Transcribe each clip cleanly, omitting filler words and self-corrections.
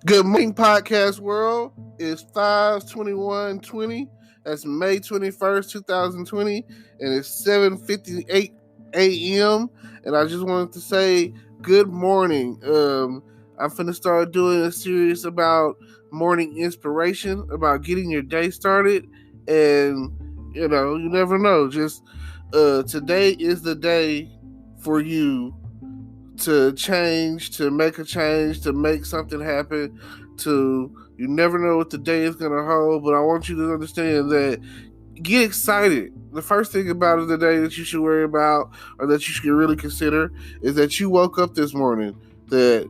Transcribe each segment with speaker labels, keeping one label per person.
Speaker 1: Good morning, podcast world. It's 5/21/20. That's May 21st, 2020, and it's 7:58 a.m. And I just wanted to say good morning. I'm finna start doing a series about morning inspiration, about getting your day started, and you never know. Just today is the day for you to change, to make a change, to make something happen. You never know what the day is gonna hold, but I want you to understand that get excited. The first thing about it today that you should worry about, or that you should really consider, is that you woke up this morning. That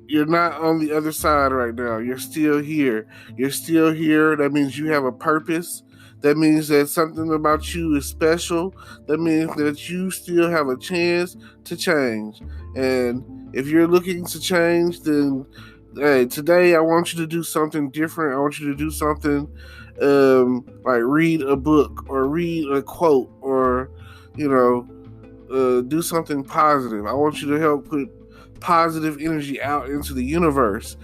Speaker 1: you're not on the other side right now. You're still here. You're still here. That means you have a purpose. That means that something about you is special. That means that you still have a chance to change. And if you're looking to change, then hey, today I want you to do something different. I want you to do something like read a book or read a quote or, do something positive. I want you to help put positive energy out into the universe.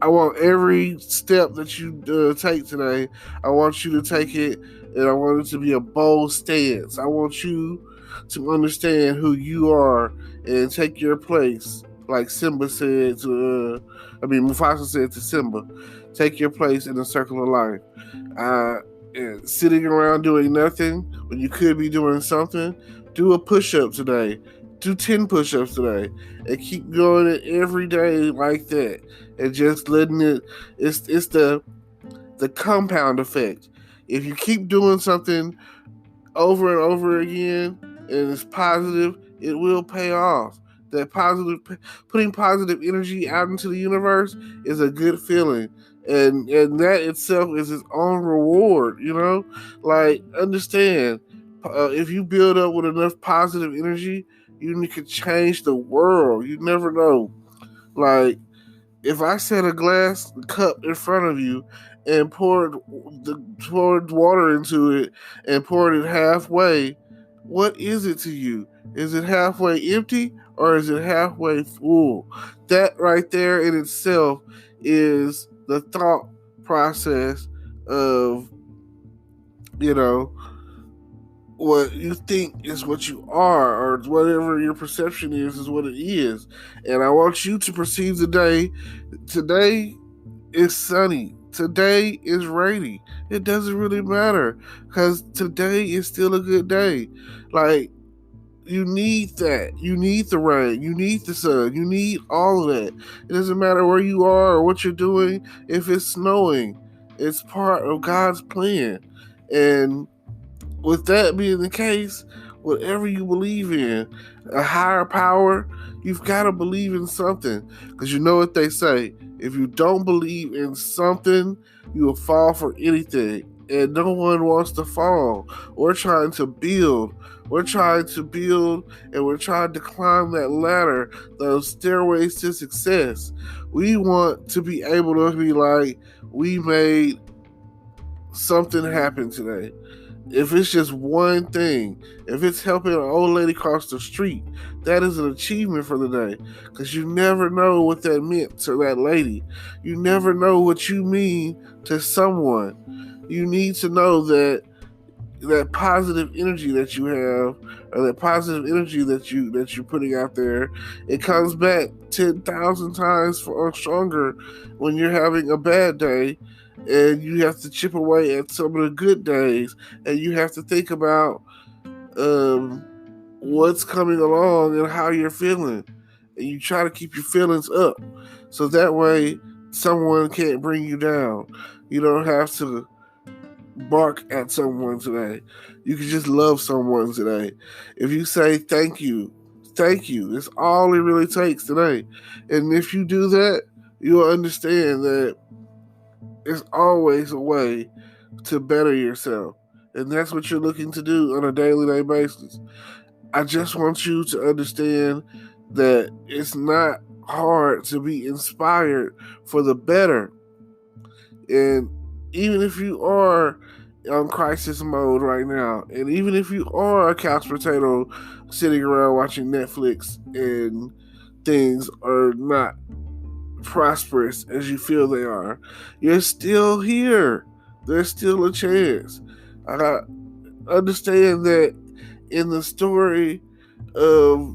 Speaker 1: I want every step that you take today, I want you to take it, and I want it to be a bold stance. I want you to understand who you are and take your place. Like Simba said Mufasa said to Simba, take your place in the circle of life. And sitting around doing nothing when you could be doing something, do a push-up today. Do 10 push-ups today. And keep doing it every day like that. And just letting it's the compound effect. If you keep doing something over and over again and it's positive, it will pay off. Putting positive energy out into the universe is a good feeling. And that itself is its own reward, Like, understand, if you build up with enough positive energy, you can change the world. You never know. Like, if I set a glass cup in front of you and poured water into it and poured it halfway, what is it to you? Is it halfway empty or is it halfway full? That right there in itself is the thought process of, you know, what you think is what you are, or whatever your perception is what it is. And I want you to perceive the day. Today is sunny. Today is rainy. It doesn't really matter because today is still a good day. Like, you need that. You need the rain. You need the sun. You need all of that. It doesn't matter where you are or what you're doing. If it's snowing, it's part of God's plan. And with that being the case, whatever you believe in, a higher power, you've got to believe in something. Because you know what they say, if you don't believe in something, you will fall for anything. And no one wants to fall. We're trying to build. We're trying to build, and we're trying to climb that ladder, those stairways to success. We want to be able to be like, we made something happen today. If it's just one thing, if it's helping an old lady cross the street, that is an achievement for the day. Because you never know what that meant to that lady. You never know what you mean to someone. You need to know that positive energy that you have, or that positive energy that you're putting out there, it comes back 10,000 times stronger when you're having a bad day, and you have to chip away at some of the good days, and you have to think about what's coming along and how you're feeling, and you try to keep your feelings up, so that way someone can't bring you down. You don't have to bark at someone today. You can just love someone today. If you say thank you, it's all it really takes today. And if you do that, you'll understand that there's always a way to better yourself. And that's what you're looking to do on a daily basis. I just want you to understand that it's not hard to be inspired for the better. And even if you are on crisis mode right now, and even if you are a couch potato sitting around watching Netflix and things are not prosperous as you feel they are. You're still here. There's still a chance. I understand that in the story of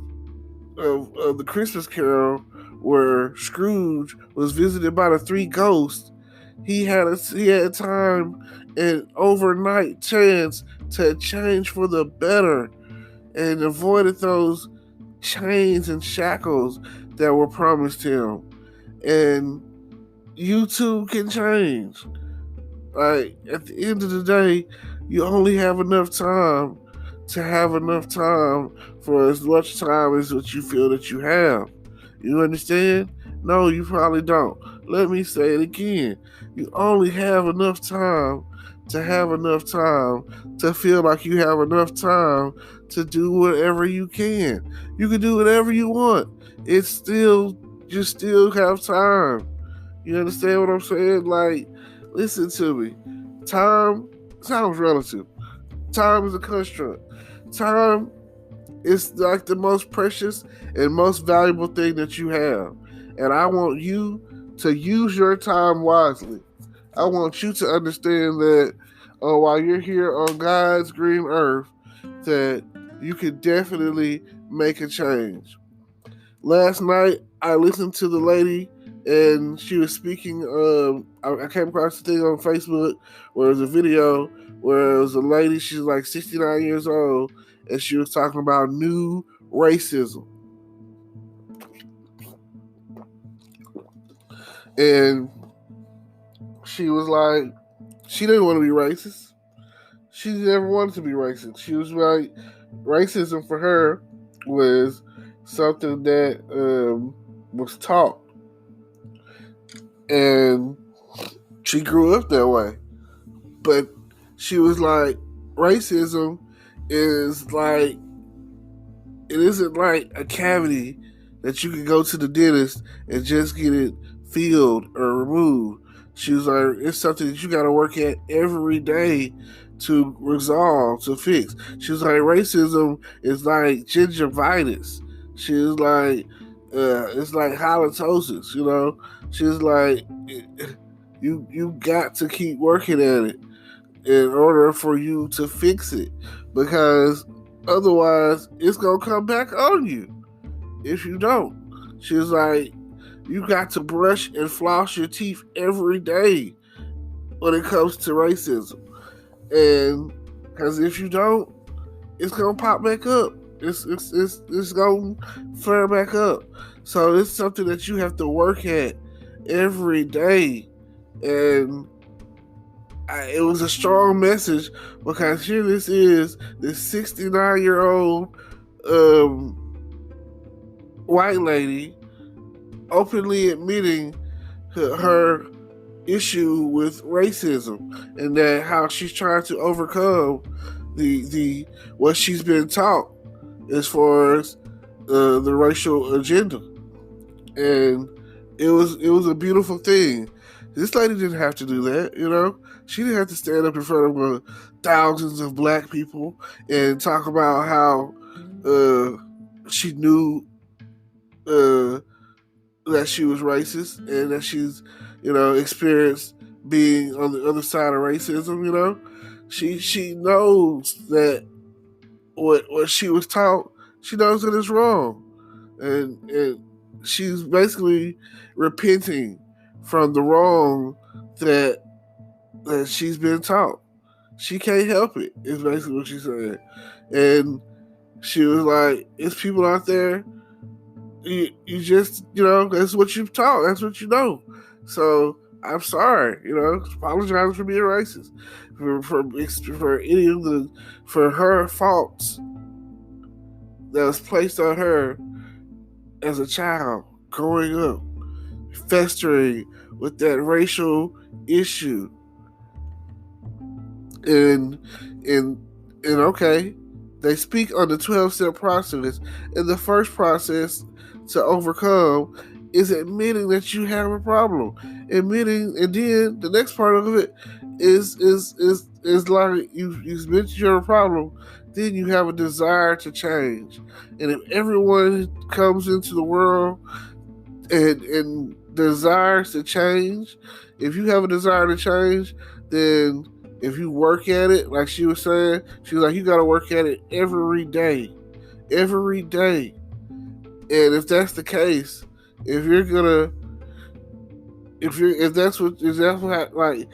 Speaker 1: the Christmas Carol, where Scrooge was visited by the three ghosts, he had time and overnight chance to change for the better, and avoided those chains and shackles that were promised him. And you too can change. Like, at the end of the day, you only have enough time to have enough time for as much time as what you feel that you have. You understand? No, you probably don't. Let me say it again. You only have enough time to have enough time to feel like you have enough time to do whatever you can. You can do whatever you want. You still have time. You understand what I'm saying? Like, listen to me. Time sounds relative. Time is a construct. Time is like the most precious and most valuable thing that you have. And I want you to use your time wisely. I want you to understand that while you're here on God's green earth, that you can definitely make a change. Last night, I listened to the lady, and she was speaking. I came across a thing on Facebook where it was a video where it was a lady. She's like 69 years old, and she was talking about new racism. And she was like, she didn't want to be racist. She never wanted to be racist. She was like, racism for her was something that was taught. And she grew up that way. But she was like, racism is like, it isn't like a cavity that you can go to the dentist and just get it filled or removed. She was like, it's something that you got to work at every day to resolve, to fix. She was like, racism is like gingivitis. She was like, it's like halitosis, you know? She was like, you got to keep working at it in order for you to fix it, because otherwise it's going to come back on you if you don't. She was like, you got to brush and floss your teeth every day when it comes to racism. And because if you don't, it's going to pop back up. It's going to flare back up. So it's something that you have to work at every day. And it was a strong message, because here this 69-year-old white lady openly admitting her issue with racism, and that how she's trying to overcome the what she's been taught as far as the racial agenda. And it was a beautiful thing. This lady didn't have to do that, you know. She didn't have to stand up in front of thousands of black people and talk about how she knew that she was racist, and that she's, experienced being on the other side of racism, you know. She knows that what she was taught, she knows that it's wrong. And she's basically repenting from the wrong that she's been taught. She can't help it, is basically what she said. And she was like, it's people out there, you just, that's what you've taught, that's what you know. So I'm sorry, apologize for being racist, for any of for her faults that was placed on her as a child growing up, festering with that racial issue. And okay, they speak on the 12-step process, and the first process to overcome is admitting that you have a problem. Admitting, and then the next part of it is like you admit you have a problem, then you have a desire to change. And if everyone comes into the world and desires to change, if you have a desire to change, then if you work at it, like she was saying, she was like, you got to work at it every day. Every day. And if that's the case, if you're gonna, if that's what, like,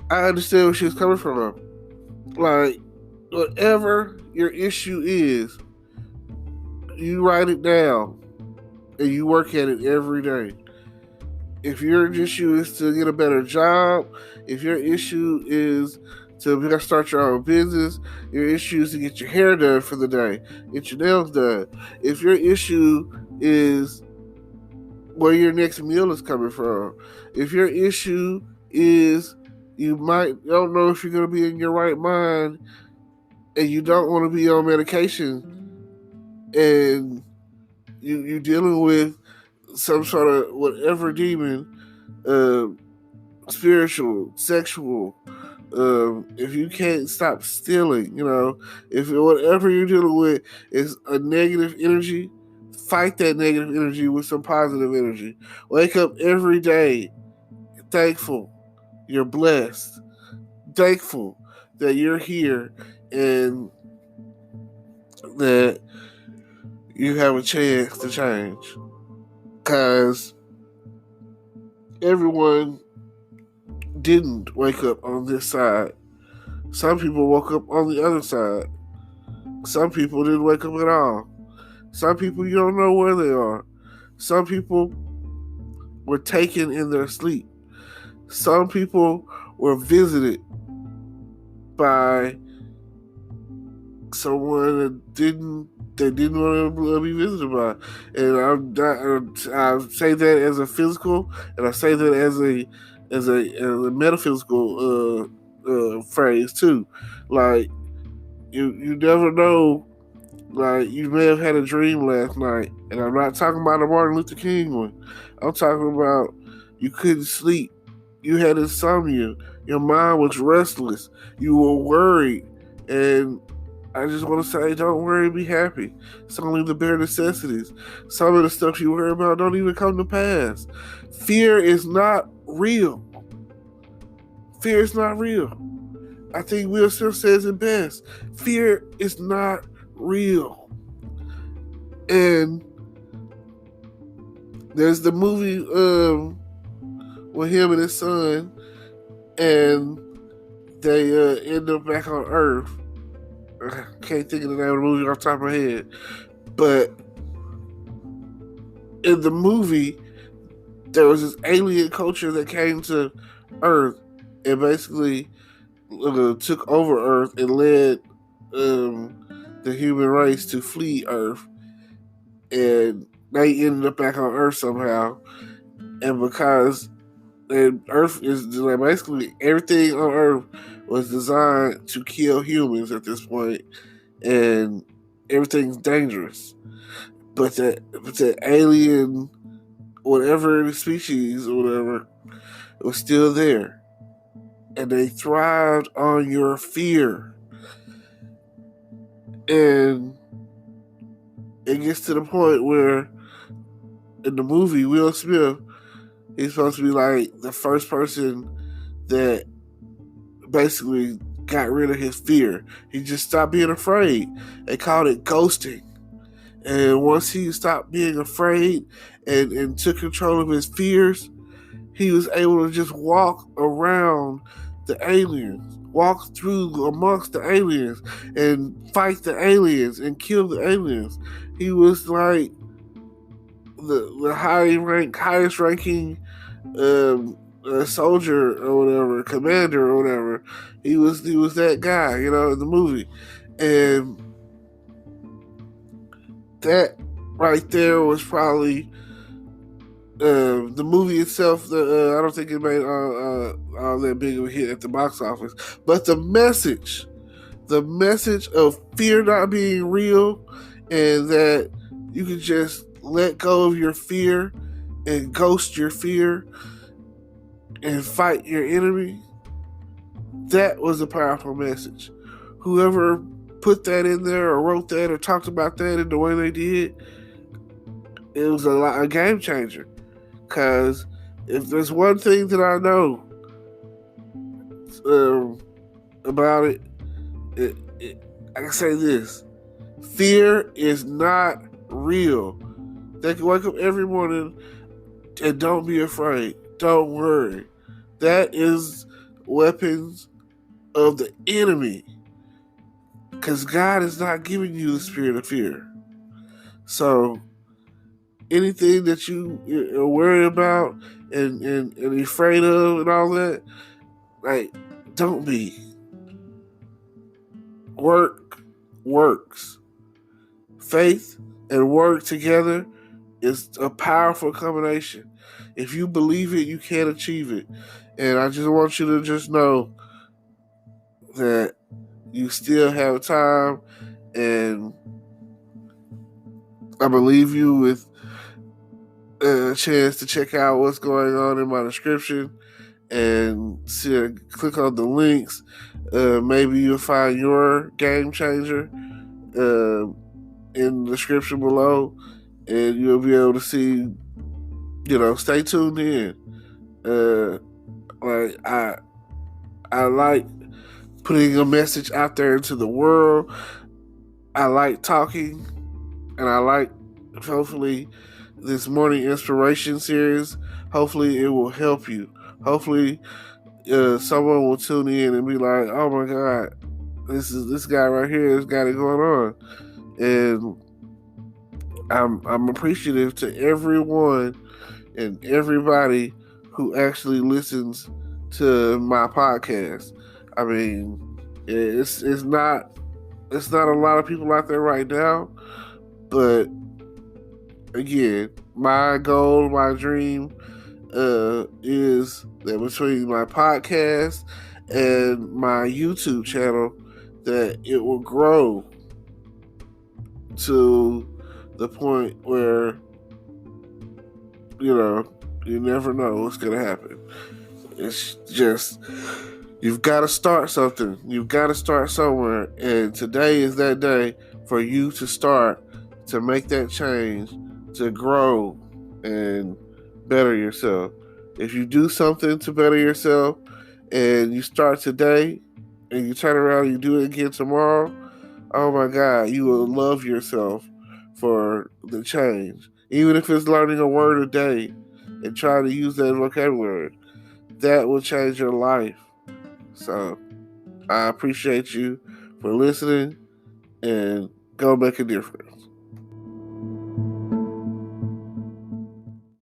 Speaker 1: I understand where she's coming from. Like, whatever your issue is, you write it down and you work at it every day. If your issue is to get a better job, if your issue is to start your own business, your issue is to get your hair done for the day, get your nails done. If your issue is where your next meal is coming from, if your issue is you don't know if you're going to be in your right mind and you don't want to be on medication and you're dealing with some sort of whatever demon, spiritual, sexual, if you can't stop stealing, if whatever you're dealing with is a negative energy, fight that negative energy with some positive energy. Wake up every day thankful you're blessed, thankful that you're here and that you have a chance to change. Because everyone didn't wake up on this side. Some people woke up on the other side. Some people didn't wake up at all. Some people, you don't know where they are. Some people were taken in their sleep. Some people were visited by someone that didn't want to be visited by. And I say that as a physical, and I say that as a metaphysical phrase too. Like, you never know. Like, you may have had a dream last night, and I'm not talking about the Martin Luther King one. I'm talking about you couldn't sleep. You had insomnia. Your mind was restless. You were worried. And I just want to say, don't worry, be happy. It's only the bare necessities. Some of the stuff you worry about don't even come to pass. Fear is not real. Fear is not real. I think Will Smith says it best. Fear is not real. And there's the movie with him and his son, and they end up back on Earth. I can't think of the name of the movie off the top of my head, but in the movie there was this alien culture that came to Earth and basically took over Earth and led the human race to flee Earth, and they ended up back on Earth somehow. And because Earth is basically everything on Earth was designed to kill humans at this point, and everything's dangerous. But the alien, whatever the species or whatever, was still there, and they thrived on your fear. And it gets to the point where in the movie, Will Smith, he's supposed to be like the first person that basically got rid of his fear. He just stopped being afraid. They called it ghosting. And once he stopped being afraid and took control of his fears, he was able to just walk around the aliens, walk through amongst the aliens and fight the aliens and kill the aliens. He was like the highest ranking soldier or whatever, commander or whatever. He was that guy, in the movie. And that right there was probably the movie itself. I don't think it made all that big of a hit at the box office, but the message of fear not being real, and that you can just let go of your fear and ghost your fear and fight your enemy. That was a powerful message. Whoever put that in there or wrote that or talked about that in the way they did, it was a game changer. Because if there's one thing that I know about I can say this: fear is not real. They can wake up every morning and don't be afraid. Don't worry. That is weapons of the enemy. Because God is not giving you the spirit of fear. So anything that you're worried about and afraid of and all that, like, don't be. Work works. Faith and work together is a powerful combination. If you believe it, you can achieve it. And I just want you to just know that you still have time, and I'm going to leave you with a chance to check out what's going on in my description and click on the links. Maybe you'll find your game changer in the description below, and you'll be able to see, stay tuned in. Like I like putting a message out there into the world. I like talking, and I like, hopefully, this morning inspiration series. Hopefully it will help you. Hopefully someone will tune in and be like, oh my God, this guy right here has got it going on. And I'm appreciative to everyone and everybody who actually listens to my podcast. I mean, it's not a lot of people out there right now, but again, my goal, my dream is that between my podcast and my YouTube channel, that it will grow to the point where, you never know what's going to happen. It's just, you've got to start something. You've got to start somewhere. And today is that day for you to start, to make that change, to grow and better yourself. If you do something to better yourself and you start today and you turn around and you do it again tomorrow, oh my God, you will love yourself for the change. Even if it's learning a word a day and trying to use that vocabulary, that will change your life. So I appreciate you for listening, and go make a difference.